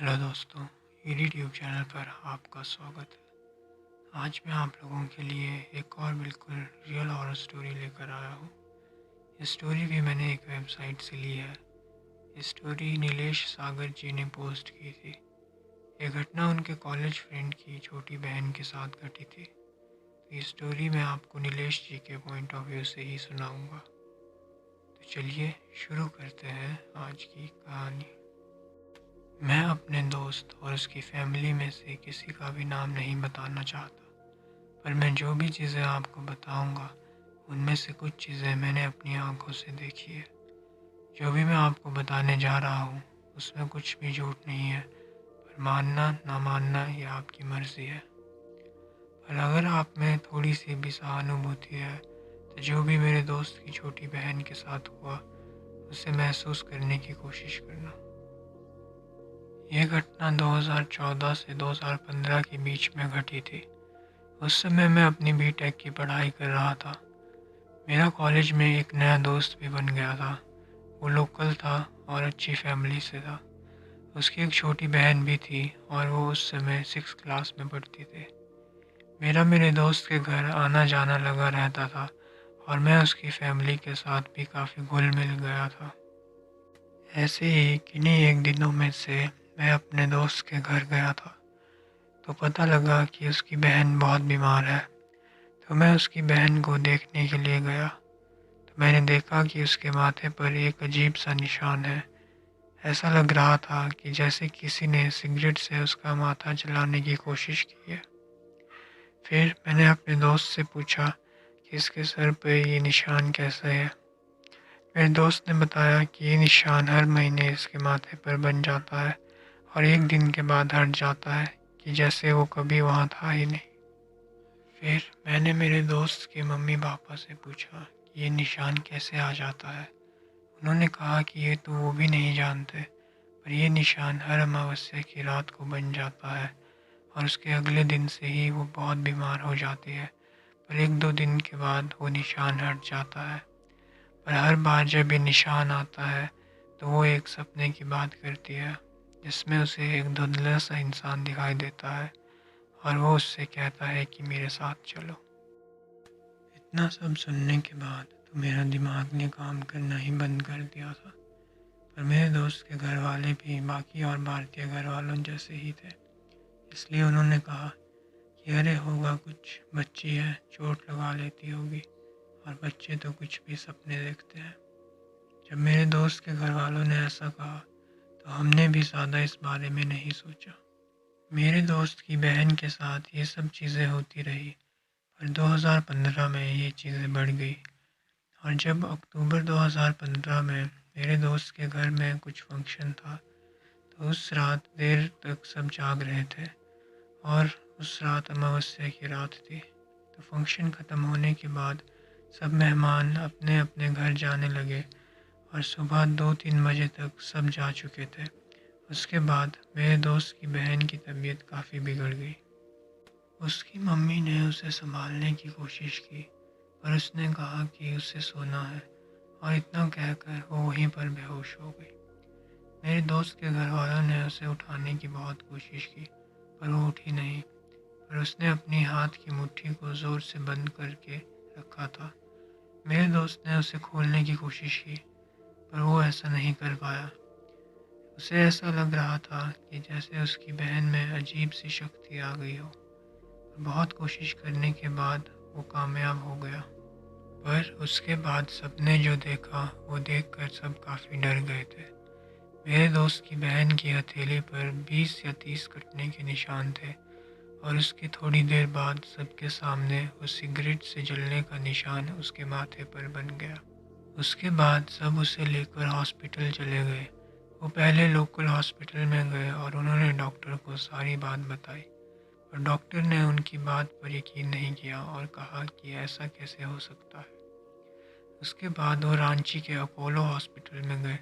Hello दोस्तों, YouTube channel पर आपका स्वागत है। आज मैं आप लोगों के लिए एक और बिल्कुल रियल हॉरर स्टोरी लेकर आया हूँ। ये स्टोरी भी मैंने एक वेबसाइट से ली है। ये स्टोरी नीलेश सागर जी ने पोस्ट की थी। ये घटना उनके कॉलेज फ्रेंड की छोटी बहन के साथ घटी थी। तो ये स्टोरी मैं आपको नीलेश जी के पॉइंट ऑफ व्यू से ही सुनाऊंगा। तो चलिए शुरू करते हैं आज की कहानी। मैं अपने दोस्त और उसकी फैमिली में से किसी का भी नाम नहीं बताना चाहता, पर मैं जो भी चीज़ें आपको बताऊंगा उनमें से कुछ चीज़ें मैंने अपनी आंखों से देखी है। जो भी मैं आपको बताने जा रहा हूँ उसमें कुछ भी झूठ नहीं है, पर मानना ना मानना ये आपकी मर्ज़ी है। पर अगर आप में थोड़ी सी भी सहानुभूति है तो जो भी मेरे दोस्त की छोटी बहन के साथ हुआ उसे महसूस करने की कोशिश करना। यह घटना 2014 से 2015 के बीच में घटी थी। उस समय मैं अपनी बीटेक की पढ़ाई कर रहा था। मेरा कॉलेज में एक नया दोस्त भी बन गया था। वो लोकल था और अच्छी फैमिली से था। उसकी एक छोटी बहन भी थी और वो उस समय 6th क्लास में पढ़ती थी। मेरे दोस्त के घर आना जाना लगा रहता था और मैं उसकी फैमिली के साथ भी काफ़ी घुल मिल गया था। ऐसे ही किन्हीं एक दिनों में से मैं अपने दोस्त के घर गया था तो पता लगा कि उसकी बहन बहुत बीमार है। तो मैं उसकी बहन को देखने के लिए गया तो मैंने देखा कि उसके माथे पर एक अजीब सा निशान है। ऐसा लग रहा था कि जैसे किसी ने सिगरेट से उसका माथा जलाने की कोशिश की है। फिर मैंने अपने दोस्त से पूछा कि इसके सर पर ये निशान कैसे है। मेरे दोस्त ने बताया कि ये निशान हर महीने इसके माथे पर बन जाता है और एक दिन के बाद हट जाता है, कि जैसे वो कभी वहाँ था ही नहीं। फिर मैंने मेरे दोस्त के मम्मी पापा से पूछा कि ये निशान कैसे आ जाता है। उन्होंने कहा कि ये तो वो भी नहीं जानते, पर यह निशान हर अमावस्या की रात को बन जाता है और उसके अगले दिन से ही वो बहुत बीमार हो जाती है। पर 1-2 दिन के बाद वो निशान हट जाता है। पर हर बार जब ये निशान आता है तो वो एक सपने की बात करती है, जिसमें उसे एक धुंधला सा इंसान दिखाई देता है और वो उससे कहता है कि मेरे साथ चलो। इतना सब सुनने के बाद तो मेरा दिमाग ने काम करना ही बंद कर दिया था। पर मेरे दोस्त के घर वाले भी बाकी और भारतीय घर वालों जैसे ही थे, इसलिए उन्होंने कहा कि अरे होगा कुछ, बच्ची है, चोट लगा लेती होगी, और बच्चे तो कुछ भी सपने देखते हैं। जब मेरे दोस्त के घर वालों ने ऐसा कहा तो हमने भी ज़्यादा इस बारे में नहीं सोचा। मेरे दोस्त की बहन के साथ ये सब चीज़ें होती रही, पर 2015 में ये चीज़ें बढ़ गई। और जब अक्टूबर 2015 में मेरे दोस्त के घर में कुछ फंक्शन था तो उस रात देर तक सब जाग रहे थे और उस रात अमावस्या की रात थी। तो फंक्शन ख़त्म होने के बाद सब मेहमान अपने अपने घर जाने लगे और सुबह 2-3 बजे तक सब जा चुके थे। उसके बाद मेरे दोस्त की बहन की तबीयत काफ़ी बिगड़ गई। उसकी मम्मी ने उसे संभालने की कोशिश की, पर उसने कहा कि उसे सोना है, और इतना कहकर वो वहीं पर बेहोश हो गई। मेरे दोस्त के घर वालों ने उसे उठाने की बहुत कोशिश की, पर वो उठी नहीं। पर उसने अपनी हाथ की मुट्ठी को ज़ोर से बंद करके रखा था। मेरे दोस्त ने उसे खोलने की कोशिश की, पर वो ऐसा नहीं कर पाया। उसे ऐसा लग रहा था कि जैसे उसकी बहन में अजीब सी शक्ति आ गई हो। बहुत कोशिश करने के बाद वो कामयाब हो गया। पर उसके बाद सबने जो देखा वो देखकर सब काफ़ी डर गए थे। मेरे दोस्त की बहन की हथेली पर 20 या 30 कटने के निशान थे और उसके थोड़ी देर बाद सबके सामने उस सिगरेट से जलने का निशान उसके माथे पर बन गया। उसके बाद सब उसे लेकर हॉस्पिटल चले गए। वो पहले लोकल हॉस्पिटल में गए और उन्होंने डॉक्टर को सारी बात बताई, और डॉक्टर ने उनकी बात पर यकीन नहीं किया और कहा कि ऐसा कैसे हो सकता है। उसके बाद वो रांची के अपोलो हॉस्पिटल में गए,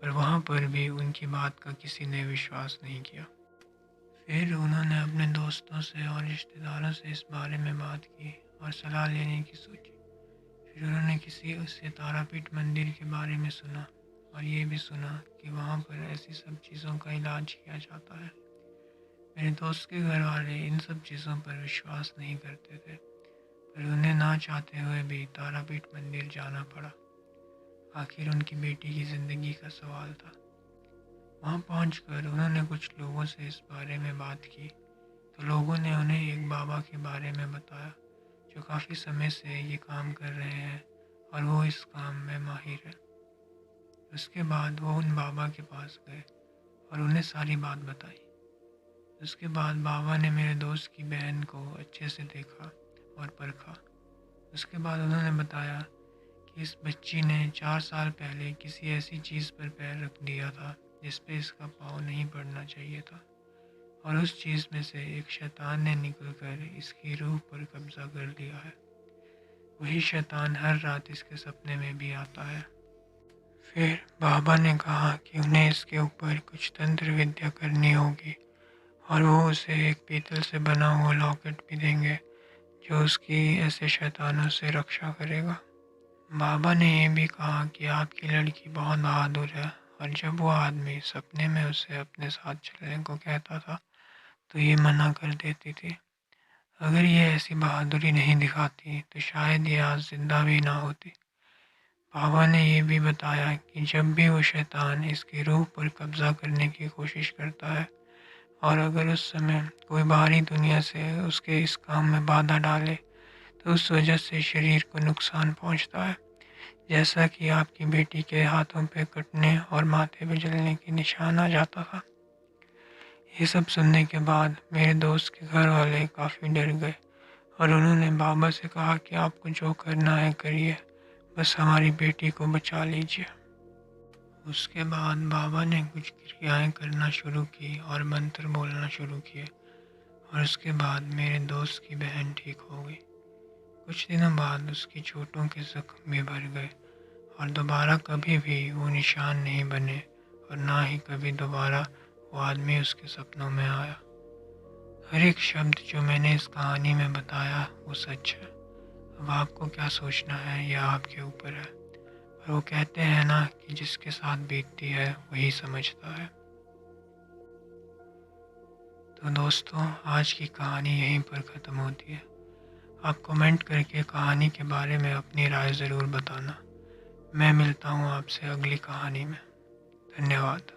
पर वहाँ पर भी उनकी बात का किसी ने विश्वास नहीं किया। फिर उन्होंने अपने दोस्तों से और रिश्तेदारों से इस बारे में बात की और सलाह लेने की सोची। फिर उन्होंने किसी से तारापीठ मंदिर के बारे में सुना, और ये भी सुना कि वहाँ पर ऐसी सब चीज़ों का इलाज किया जाता है। मेरे दोस्त के घर वाले इन सब चीज़ों पर विश्वास नहीं करते थे, पर उन्हें ना चाहते हुए भी तारापीठ मंदिर जाना पड़ा। आखिर उनकी बेटी की ज़िंदगी का सवाल था। वहाँ पहुंचकर उन्होंने कुछ लोगों से इस बारे में बात की, तो लोगों ने उन्हें एक बाबा के बारे में बताया जो काफ़ी समय से ये काम कर रहे हैं और वो इस काम में माहिर है। उसके बाद वो उन बाबा के पास गए और उन्हें सारी बात बताई। उसके बाद बाबा ने मेरे दोस्त की बहन को अच्छे से देखा और परखा। उसके बाद उन्होंने बताया कि इस बच्ची ने 4 साल पहले किसी ऐसी चीज़ पर पैर रख दिया था जिस पे इसका पाँव नहीं पड़ना चाहिए था, और उस चीज़ में से एक शैतान ने निकलकर इसकी रूह पर कब्जा कर लिया है। वही शैतान हर रात इसके सपने में भी आता है। फिर बाबा ने कहा कि उन्हें इसके ऊपर कुछ तंत्र विद्या करनी होगी और वो उसे एक पीतल से बना हुआ लॉकेट भी देंगे जो उसकी ऐसे शैतानों से रक्षा करेगा। बाबा ने ये भी कहा कि आपकी लड़की बहुत बहादुर है, और जब वो आदमी सपने में उसे अपने साथ चलने को कहता था तो ये मना कर देती थी। अगर ये ऐसी बहादुरी नहीं दिखाती तो शायद ये आज जिंदा भी ना होती। बाबा ने ये भी बताया कि जब भी वो शैतान इसकी रूह पर कब्जा करने की कोशिश करता है और अगर उस समय कोई बाहरी दुनिया से उसके इस काम में बाधा डाले तो उस वजह से शरीर को नुकसान पहुंचता है, जैसा कि आपकी बेटी के हाथों पे कटने और माथे पे जलने के निशान आ जाता था। ये सब सुनने के बाद मेरे दोस्त के घर वाले काफ़ी डर गए और उन्होंने बाबा से कहा कि आपको जो करना है करिए, बस हमारी बेटी को बचा लीजिए। उसके बाद बाबा ने कुछ क्रियाएं करना शुरू की और मंत्र बोलना शुरू किए, और उसके बाद मेरे दोस्त की बहन ठीक हो गई। कुछ दिनों बाद उसकी चोटों के जख्म भी भर गए और दोबारा कभी भी वो निशान नहीं बने, और ना ही कभी दोबारा वो आदमी उसके सपनों में आया। हर एक शब्द जो मैंने इस कहानी में बताया वो सच है। अब आपको क्या सोचना है यह आपके ऊपर है, पर वो कहते हैं ना कि जिसके साथ बीतती है वही समझता है। तो दोस्तों, आज की कहानी यहीं पर ख़त्म होती है। आप कमेंट करके कहानी के बारे में अपनी राय ज़रूर बताना। मैं मिलता हूँ आपसे अगली कहानी में। धन्यवाद।